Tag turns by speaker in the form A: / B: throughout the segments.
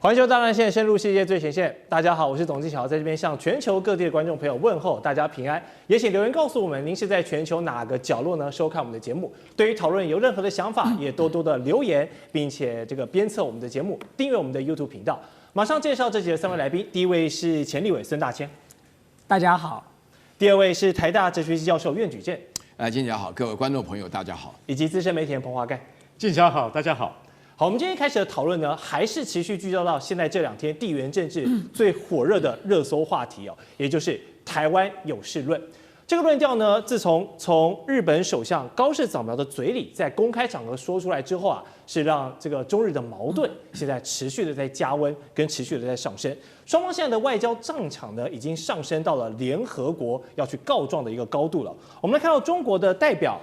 A: 环球大乱线，深入世界最前线。大家好，我是董志乔，在这边向全球各地的观众朋友问候，大家平安。也请留言告诉我们，您是在全球哪个角落呢收看我们的节目？对于讨论有任何的想法，也多多的留言，并且鞭策我们的节目，订阅我们的 YouTube 频道。马上介绍这集的3位来宾，第一位是前立委孙大千，
B: 大家好；
A: 第二位是台大哲学系教授苑举健，
C: 金家好，各位观众朋友大家好，
A: 以及资深媒体人彭华盖。
D: 静乔好，大家好。
A: 好，我们今天开始的讨论呢，还是持续聚焦到现在这2天地缘政治最火热的热搜话题哦，也就是台湾有事论。这个论调呢，自从日本首相高市早苗的嘴里在公开场合说出来之后啊，是让这个中日的矛盾现在持续的在加温，跟持续的在上升。双方现在的外交战场呢，已经上升到了联合国要去告状的一个高度了。我们来看到中国的代表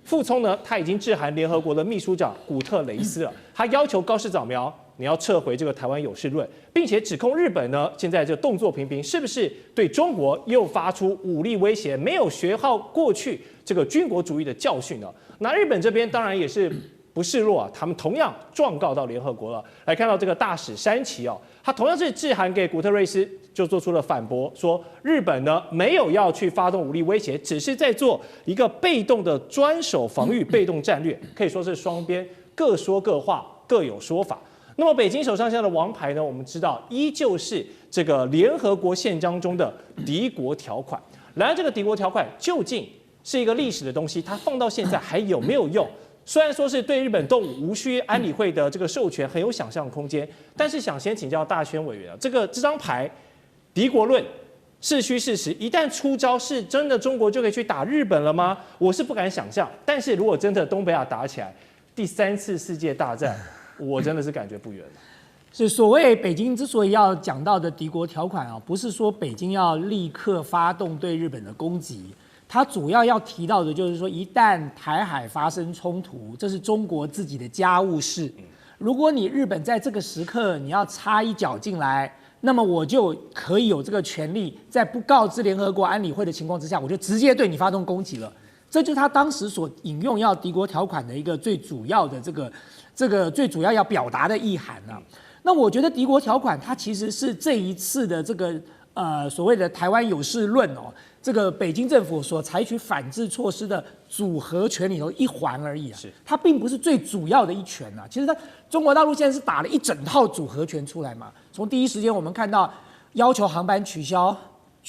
A: 傅聪呢，他已经致函联合国的秘书长古特雷斯了，他要求高市早苗你要撤回这个台湾有事论，并且指控日本呢现在这动作频频，是不是对中国又发出武力威胁，没有学好过去这个军国主义的教训呢？那日本这边当然也是不示弱啊，他们同样状告到联合国了。来看到这个大使山崎哦，他同样是致函给古特雷斯，就做出了反驳，说日本呢没有要去发动武力威胁，只是在做一个被动的专守防御被动战略，可以说是双边各说各话，各有说法。那么北京手上现在的王牌呢，我们知道依旧是这个联合国宪章中的敌国条款。然而这个敌国条款究竟是一个历史的东西，它放到现在还有没有用？虽然说是对日本动武无需安理会的这个授权，很有想象空间，但是想先请教大宣委员啊，这张牌敌国论是虚是实？一旦出招，是真的中国就可以去打日本了吗？我是不敢想象。但是如果真的东北亚打起来，第3次世界大战，我真的是感觉不远了。
B: 是所谓北京之所以要讲到的敌国条款啊，不是说北京要立刻发动对日本的攻击。它主要要提到的就是说，一旦台海发生冲突，这是中国自己的家务事。如果你日本在这个时刻你要插一脚进来，那么我就可以有这个权利，在不告知联合国安理会的情况之下，我就直接对你发动攻击了。这就是他当时所引用要敌国条款的一个最主要的这个最主要要表达的意涵啊。那我觉得敌国条款它其实是这一次的这个所谓的台湾有事论哦。这个北京政府所采取反制措施的组合拳里头一环而已啊，它并不是最主要的一拳啊。其实中国大陆现在是打了一整套组合拳出来嘛。从第一时间我们看到要求航班取消、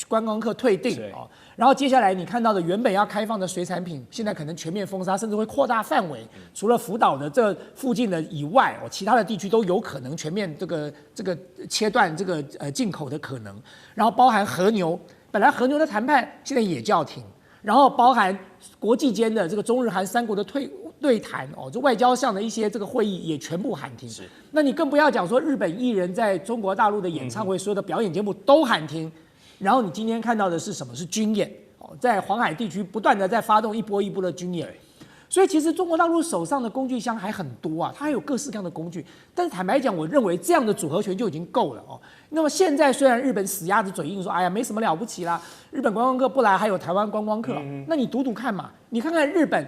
B: 观光客退订哦，然后接下来你看到的原本要开放的水产品，现在可能全面封杀，甚至会扩大范围，除了福岛的这附近的以外哦，其他的地区都有可能全面这个切断这个进口的可能，然后包含和牛。本来和牛的谈判现在也叫停，然后包含国际间的这个中日韩3国的对谈哦，就外交上的一些这个会议也全部喊停。那你更不要讲说日本艺人在中国大陆的演唱会，所有的表演节目都喊停。然后你今天看到的是什么？是军演哦，在黄海地区不断的在发动一波一波的军演。所以其实中国大陆手上的工具箱还很多啊，它还有各式各样的工具。但是坦白讲，我认为这样的组合拳就已经够了哦。那么现在虽然日本死鸭子嘴硬说，哎呀没什么了不起啦，日本观光客不来，还有台湾观光客。那你赌赌看嘛，你看看日本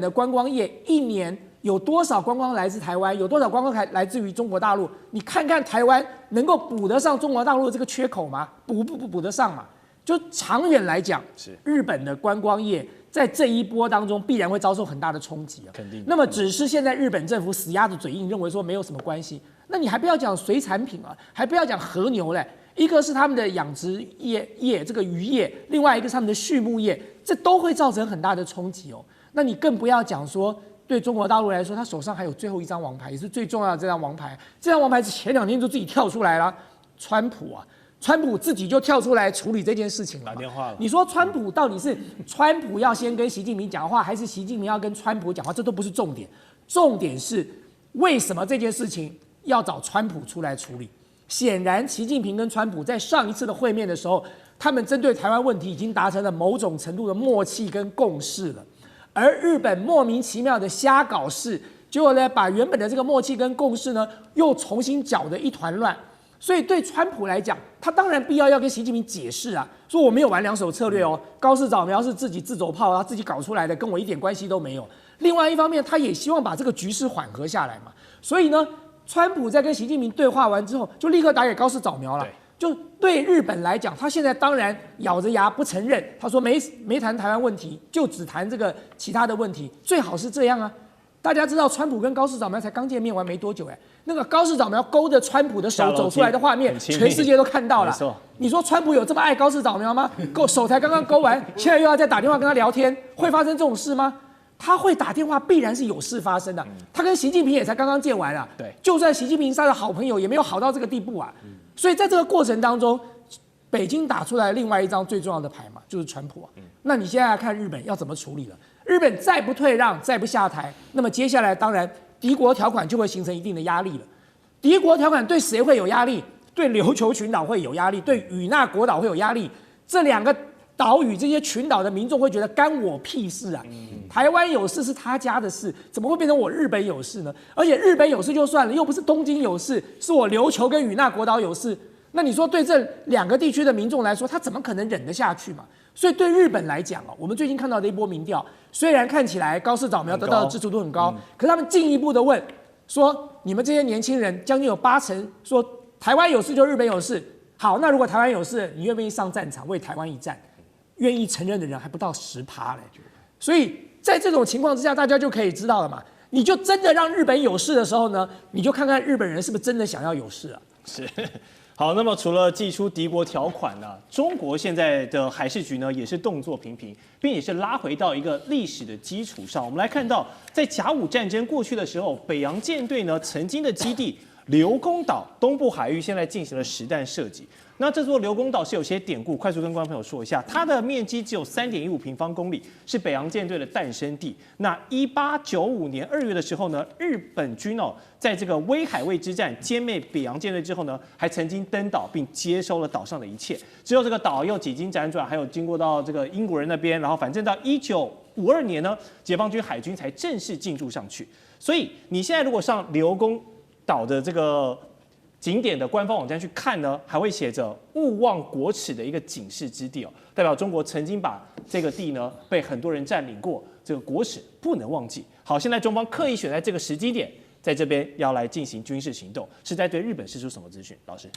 B: 的观光业一年有多少观光来自台湾，有多少观光来自于中国大陆？你看看台湾能够补得上中国大陆的这个缺口吗？补得上嘛？就长远来讲，日本的观光业在这一波当中必然会遭受很大的冲击啊。
A: 肯定。
B: 那么只是现在日本政府死鸭子嘴硬，认为说没有什么关系。那你还不要讲水产品啊，还不要讲和牛嘞，一个是他们的养殖业这个渔业，另外一个是他们的畜牧业，这都会造成很大的冲击哦。那你更不要讲说，对中国大陆来说，他手上还有最后一张王牌，也是最重要的这张王牌。这张王牌是前2天就自己跳出来了，川普啊。川普自己就跳出来处理这件事情了，
A: 打电话了。
B: 你说川普到底是川普要先跟习近平讲话，还是习近平要跟川普讲话？这都不是重点，重点是为什么这件事情要找川普出来处理？显然，习近平跟川普在上一次的会面的时候，他们针对台湾问题已经达成了某种程度的默契跟共识了，而日本莫名其妙的瞎搞事，结果呢，把原本的这个默契跟共识呢，又重新搅得一团乱。所以对川普来讲，他当然必要跟习近平解释啊，说我没有玩2手策略哦，高市早苗是自己自走炮，他自己搞出来的，跟我一点关系都没有。另外一方面，他也希望把这个局势缓和下来嘛。所以呢，川普在跟习近平对话完之后，就立刻打给高市早苗了。就对日本来讲，他现在当然咬着牙不承认，他说没谈台湾问题，就只谈这个其他的问题，最好是这样啊。大家知道，川普跟高市早苗才刚见面完没多久，那个高市早苗勾着川普的手走出来的画面，全世界都看到了。你说川普有这么爱高市早苗吗？手才刚刚勾完，现在又要再打电话跟他聊天，会发生这种事吗？他会打电话，必然是有事发生的。他跟习近平也才刚刚见完啊，
A: 对，
B: 就算习近平是他的好朋友，也没有好到这个地步啊。所以在这个过程当中，北京打出来另外一张最重要的牌嘛，就是川普啊。那你现在来看日本要怎么处理了？日本再不退让，再不下台，那么接下来当然敌国条款就会形成一定的压力了。敌国条款对谁会有压力？对琉球群岛会有压力，对与那国岛会有压力。这两个岛屿这些群岛的民众会觉得干我屁事啊！台湾有事是他家的事，怎么会变成我日本有事呢？而且日本有事就算了，又不是东京有事，是我琉球跟与那国岛有事。那你说对这两个地区的民众来说，他怎么可能忍得下去嘛？所以对日本来讲我们最近看到的一波民调，虽然看起来高市早苗得到的支持度很高，可是他们进一步的问说，你们这些年轻人将近有80%说台湾有事就日本有事。好，那如果台湾有事，你愿不愿意上战场为台湾一战？愿意承认的人还不到10%嘞。所以在这种情况之下，大家就可以知道了嘛。你就真的让日本有事的时候呢，你就看看日本人是不是真的想要有事啊？
A: 是。好，那么除了祭出敌国条款呢，中国现在的海事局呢也是动作频频，并且是拉回到一个历史的基础上。我们来看到，在甲午战争过去的时候，北洋舰队呢曾经的基地刘公岛东部海域现在进行了实弹射击。那这座刘公岛是有些典故，快速跟观众朋友说一下，它的面积只有3.15平方公里，是北洋舰队的诞生地。那1895年2月的时候呢，日本军在这个威海卫之战歼灭北洋舰队之后呢，还曾经登岛并接收了岛上的一切。之后这个岛又几经辗转，还有经过到这个英国人那边，然后反正到1952年呢，解放军海军才正式进驻上去。所以你现在如果上刘公岛的这个景点的官方网站去看呢，还会写着勿忘国耻的一个警示之地代表中国曾经把这个地呢被很多人占领过，这个国耻不能忘记。好，现在中方刻意选在这个时机点，在这边要来进行军事行动，是在对日本释出什么资讯？老师，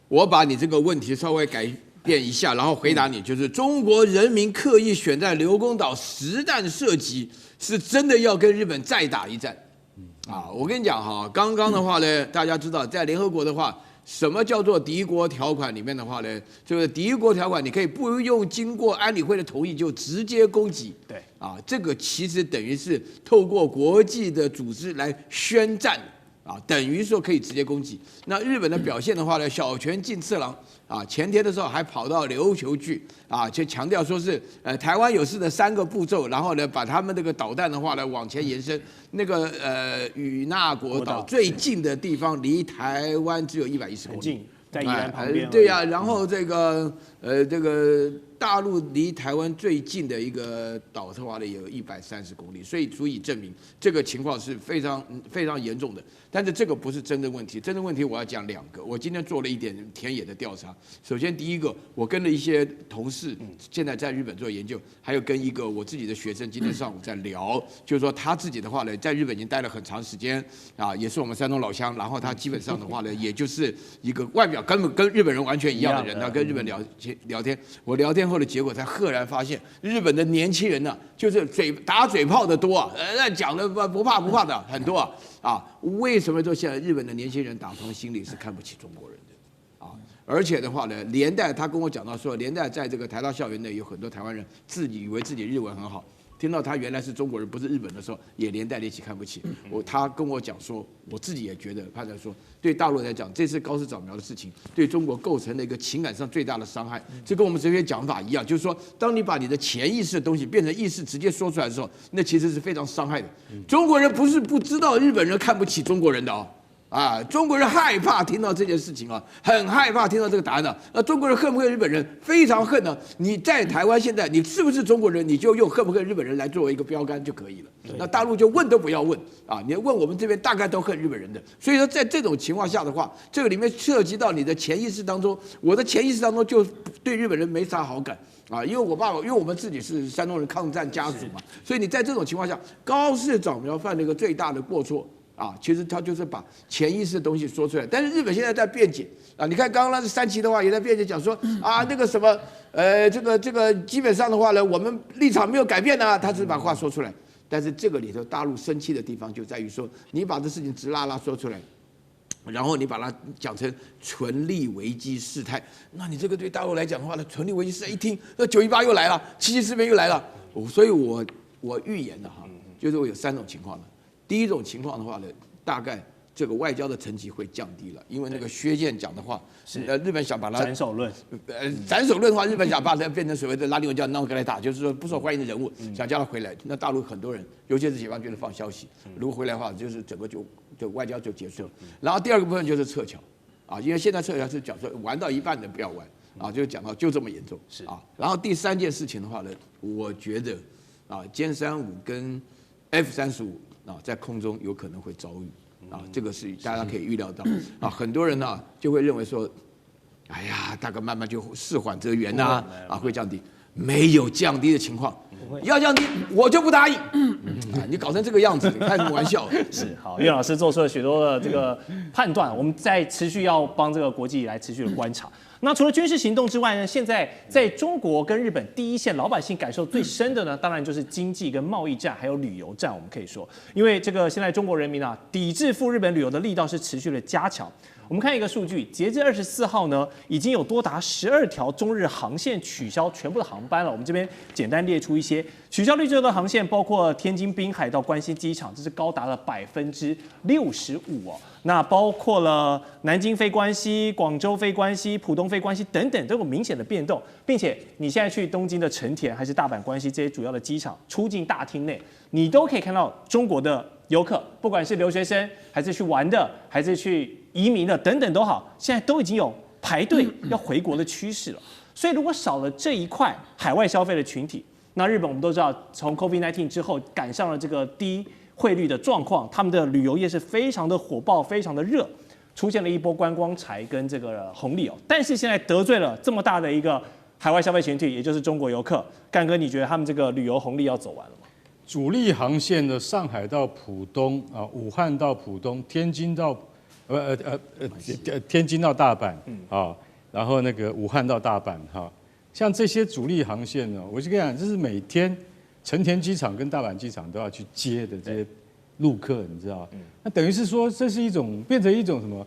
C: 我把你这个问题稍微改变一下，然后回答你，就是中国人民刻意选在刘公岛实弹射击，是真的要跟日本再打一战。我跟你讲哈，刚刚的话呢，大家知道，在联合国的话，什么叫做敌国条款里面的话呢？这个敌国条款，你可以不用经过安理会的同意就直接攻击。
A: 对，
C: 这个其实等于是透过国际的组织来宣战。等于说可以直接攻击。那日本的表现的话呢，小泉进次郎前天的时候还跑到琉球去就强调说是台湾有事的3个步骤，然后呢把他们这个导弹的话呢往前延伸，那个与那国岛最近的地方离台湾只有110公里，
A: 很近，在宜兰旁边。
C: 对呀，然后这个大陆离台湾最近的一个岛的话呢，有130公里，所以足以证明这个情况是非常非常严重的。但是这个不是真正问题，真正问题我要讲2个。我今天做了一点田野的调查。首先第一个，我跟了一些同事，现在在日本做研究，还有跟一个我自己的学生今天上午在聊，就是说他自己的话呢，在日本已经待了很长时间也是我们山东老乡，然后他基本上的话呢，也就是一个外表根本跟日本人完全一样的人，他跟日本聊天，我聊天后的结果才赫然发现，日本的年轻人呢，就是打嘴炮的多讲的不怕的很多为什么说现在日本的年轻人打从心里是看不起中国人的而且的话呢，连带他跟我讲到说，连带在这个台大校园内有很多台湾人自己以为自己日文很好，听到他原来是中国人不是日本的时候，也连带的一起看不起他跟我讲说，我自己也觉得判断说，对大陆来讲，这次高市早苗的事情对中国构成了一个情感上最大的伤害。这跟我们哲学讲法一样，就是说，当你把你的潜意识的东西变成意识直接说出来的时候，那其实是非常伤害的。中国人不是不知道日本人看不起中国人的中国人害怕听到这件事情很害怕听到这个答案那中国人恨不恨日本人？非常恨你在台湾现在，你是不是中国人，你就用恨不恨日本人来作为一个标杆就可以了。那大陆就问都不要问你问我们这边大概都恨日本人的。所以说在这种情况下的话，这个里面涉及到你的潜意识当中，我的潜意识当中就对日本人没啥好感。因为我爸爸，因为我们自己是山东人抗战家族嘛，所以你在这种情况下，高市早苗犯了一个最大的过错啊，其实他就是把潜意识的东西说出来。但是日本现在在辩解啊，你看刚刚那是三崎的话也在辩解讲说啊，那个什么这个基本上的话呢，我们立场没有改变啊，他只是把话说出来。但是这个里头大陆生气的地方就在于说，你把这事情直拉拉说出来。然后你把它讲成存立危机事态，那你这个对大陆来讲的话呢，存立危机事态一听，那9·18又来了，7·7事变又来了，所以我预言的哈，就是会有3种情况的。第一种情况的话呢，大概这个外交的层级会降低了，因为那个薛健讲的话，日本想把它
A: 斩首论，
C: 斩首论的话，日本想把它变成所谓的拉丁文叫 non grata， 就是说不受欢迎的人物，想叫他回来。那大陆很多人，尤其是解放军的放消息，如果回来的话，就是整个就外交就结束了。然后第二个部分就是撤侨，啊，因为现在撤侨是讲说玩到一半的不要玩，啊，就讲到就这么严重，是啊。然后第3件事情的话呢，我觉得啊，歼35跟 F-35啊，在空中有可能会遭遇。啊，这个是大家可以预料到啊，很多人呢就会认为说，哎呀，大概慢慢就事缓则圆呐，啊，会降低，没有降低的情况，要降低我就不答应，啊，你搞成这个样子，你开什么玩笑？
A: 是好，岳老师做出了许多的这个判断，我们在持续要帮这个国际来持续的观察。那除了军事行动之外呢，现在在中国跟日本第一线老百姓感受最深的呢，当然就是经济跟贸易战，还有旅游战。我们可以说，因为这个现在中国人民啊，抵制赴日本旅游的力道是持续的加强。我们看一个数据，截至24号呢，已经有多达12条中日航线取消全部的航班了。我们这边简单列出一些取消率最高的航线，包括天津滨海到关西机场，这是高达了65%哦。那包括了南京飞关西、广州飞关西、浦东飞关西等等，都有明显的变动，并且你现在去东京的成田还是大阪关西这些主要的机场，出境大厅内，你都可以看到中国的游客，不管是留学生还是去玩的，还是去移民的等等都好，现在都已经有排队要回国的趋势了。所以如果少了这一块海外消费的群体，那日本我们都知道，从 COVID-19 之后赶上了这个低汇率的状况，他们的旅游业是非常的火爆，非常的热，出现了一波观光财跟这个红利哦。但是现在得罪了这么大的一个海外消费群体，也就是中国游客，干哥，你觉得他们这个旅游红利要走完了吗？
D: 主力航线的上海到浦东啊，武汉到浦东，天津到大阪啊，然后那个武汉到大阪哈，像这些主力航线呢，我就跟你讲，这是每天成田机场跟大阪机场都要去接的这些陆客，你知道？那等于是说，这是一种变成一种什么？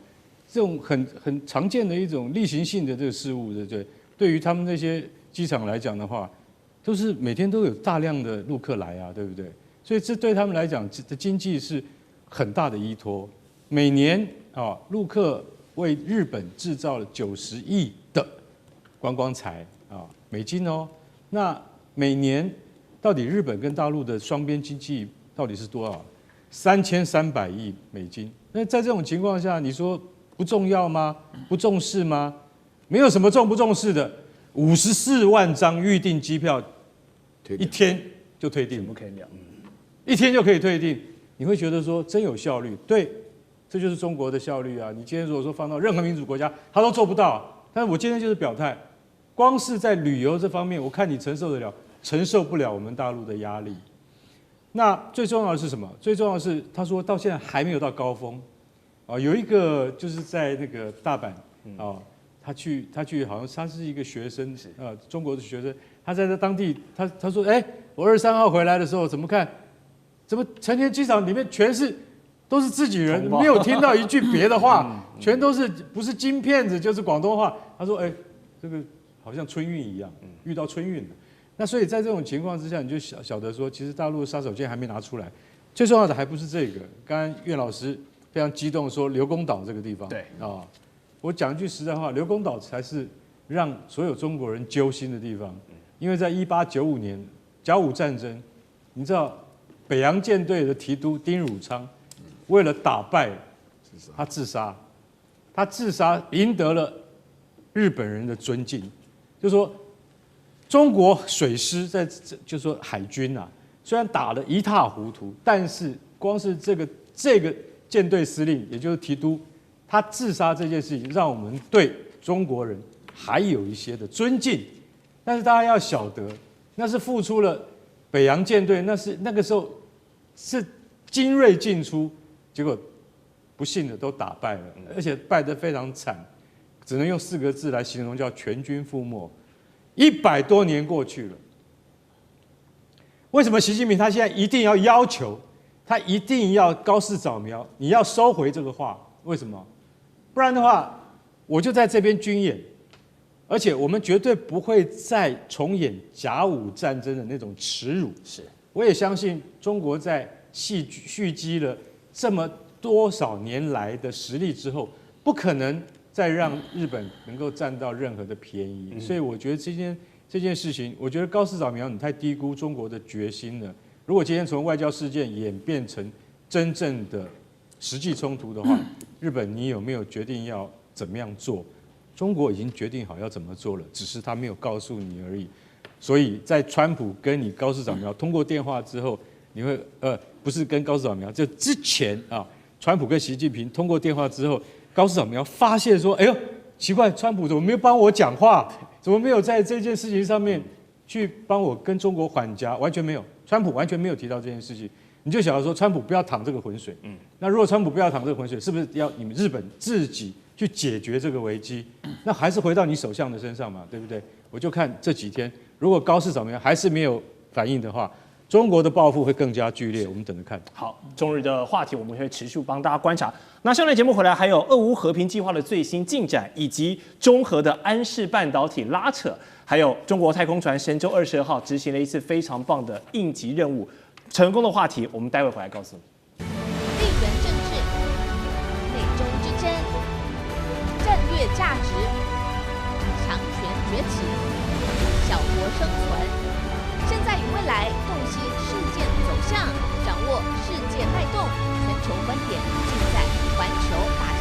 D: 这种很常见的一种例行性的这个事物，对不对？对于他们那些机场来讲的话，都是每天都有大量的陆客来啊，对不对？所以这对他们来讲，的经济是很大的依托。每年啊，陆客为日本制造了90亿的观光财啊，美金哦。那每年到底日本跟大陆的双边经济到底是多少？3300亿美金。那在这种情况下，你说不重要吗？不重视吗？没有什么重不重视的。54万张预订机票，一天就退订，
A: 不可以聊，
D: 一天就可以退订。你会觉得说真有效率？对，这就是中国的效率啊！你今天如果说放到任何民主国家，他都做不到。但是我今天就是表态，光是在旅游这方面，我看你承受得了，承受不了我们大陆的压力。那最重要的是什么？最重要的是，他说到现在还没有到高峰，啊，有一个就是在那个大阪啊，他去，好像他是一个学生，中国的学生，他在这当地，他说，我23号回来的时候，怎么看？怎么成田机场里面都是自己人，没有听到一句别的话，全都是不是京片子就是广东话。他说，这个好像春运一样，遇到春运了。那所以在这种情况之下，你就晓得说，其实大陆的杀手锏还没拿出来。最重要的还不是这个。刚刚岳老师非常激动说刘公岛这个地方，
A: 对
D: 啊，我讲一句实在话，刘公岛才是让所有中国人揪心的地方。因为在1895年甲午战争，你知道北洋舰队的提督丁汝昌为了打败他自杀，赢得了日本人的尊敬，就说。中国水师就说海军啊，虽然打得一塌糊涂，但是光是这个舰队司令，也就是提督，他自杀这件事情，让我们对中国人还有一些的尊敬。但是大家要晓得，那是付出了北洋舰队，那个时候是精锐进出，结果不幸的都打败了，而且败得非常惨，只能用4个字来形容，叫全军覆没。100多年过去了，为什么习近平他现在一定要要求，他一定要高市早苗，你要收回这个话？为什么？不然的话，我就在这边军演，而且我们绝对不会再重演甲午战争的那种耻辱。
A: 是，
D: 我也相信中国在蓄积了这么多少年来的实力之后，不可能再让日本能够占到任何的便宜。所以我觉得这件事情，我觉得高市早苗你太低估中国的决心了。如果今天从外交事件演变成真正的实际冲突的话，日本你有没有决定要怎么样做？中国已经决定好要怎么做了，只是他没有告诉你而已。所以在川普跟你高市早苗通过电话之后，你会不是跟高市早苗，就之前啊，川普跟习近平通过电话之后，高市早苗发现说，哎呦，奇怪，川普怎么没有帮我讲话？怎么没有在这件事情上面去帮我跟中国缓颊？完全没有，川普完全没有提到这件事情。你就想要说，川普不要淌这个浑水。那如果川普不要淌这个浑水，是不是要你们日本自己去解决这个危机？那还是回到你首相的身上嘛，对不对？我就看这几天，如果高市早苗还是没有反应的话，中国的报复会更加剧烈，我们等着看。
A: 好，中日的话题我们会持续帮大家观察。那下段节目回来还有俄乌和平计划的最新进展，以及中核的安氏半导体拉扯，还有中国太空船神舟22号执行了一次非常棒的应急任务，成功的话题我们待会回来告诉你。
E: 地缘政治、美中之争、战略价值、强权崛起、小国生存。现在与未来洞悉事件走向，掌握世界脉动，全球观点尽在环球大